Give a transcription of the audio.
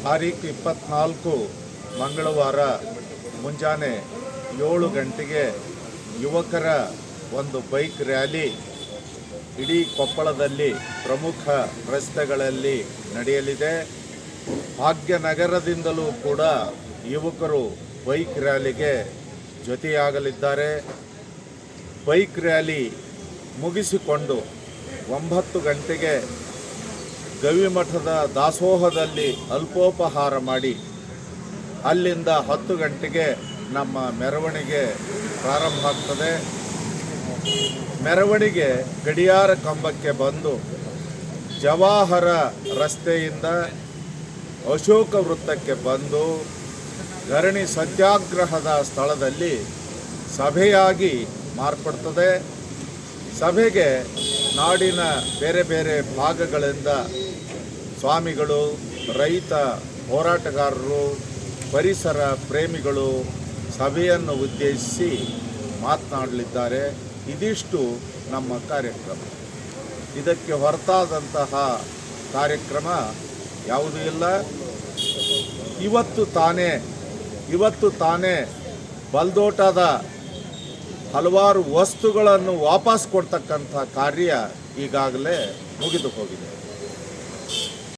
ತಾರೀಕು 24 ಮಂಗಳವಾರ ಮುಂಜಾನೆ 7 ಗಂಟೆಗೆ ಯುವಕರ ಒಂದು ಬೈಕ್ ರ್ಯಾಲಿ ಇಡೀ ಕೊಪ್ಪಳದಲ್ಲಿ ಪ್ರಮುಖ ರಸ್ತೆಗಳಲ್ಲಿ ನಡೆಯಲಿದೆ. ಭಾಗ್ಯನಗರದಿಂದಲೂ ಕೂಡ ಯುವಕರು ಬೈಕ್ ರ್ಯಾಲಿಗೆ ಜೊತೆಯಾಗಲಿದ್ದಾರೆ. ಬೈಕ್ ರ್ಯಾಲಿ ಮುಗಿಸಿಕೊಂಡು 9 ಗಂಟೆಗೆ ಗವಿಮಠದ ದಾಸೋಹದಲ್ಲಿ ಅಲ್ಪೋಪಹಾರ ಮಾಡಿ ಅಲ್ಲಿಂದ 10 ಗಂಟೆಗೆ ನಮ್ಮ ಮೆರವಣಿಗೆ ಪ್ರಾರಂಭ ಆಗ್ತದೆ. ಮೆರವಣಿಗೆ ಗಡಿಯಾರ ಕಂಬಕ್ಕೆ ಬಂದು ಜವಾಹರ ರಸ್ತೆಯಿಂದ ಅಶೋಕ ವೃತ್ತಕ್ಕೆ ಬಂದು ಧರಣಿ ಸತ್ಯಾಗ್ರಹದ ಸ್ಥಳದಲ್ಲಿ ಸಭೆಯಾಗಿ ಮಾರ್ಪಡ್ತದೆ. ಸಭೆಗೆ ನಾಡಿನ ಬೇರೆ ಬೇರೆ ಭಾಗಗಳಿಂದ ಸ್ವಾಮಿಗಳು, ರೈತ ಹೋರಾಟಗಾರರು, ಪರಿಸರ ಪ್ರೇಮಿಗಳು ಸಭೆಯನ್ನು ಉದ್ದೇಶಿಸಿ ಮಾತನಾಡಲಿದ್ದಾರೆ. ಇದಿಷ್ಟು ನಮ್ಮ ಕಾರ್ಯಕ್ರಮ. ಇದಕ್ಕೆ ಹೊರತಾದಂತಹ ಕಾರ್ಯಕ್ರಮ ಯಾವುದೂ ಇಲ್ಲ. ಇವತ್ತು ತಾನೇ ಬಲ್ದೋಟದ ಹಲವಾರು ವಸ್ತುಗಳನ್ನು ವಾಪಸ್ ಕೊಡ್ತಕ್ಕಂಥ ಕಾರ್ಯ ಈಗಾಗಲೇ ಮುಗಿದು ಹೋಗಿದೆ.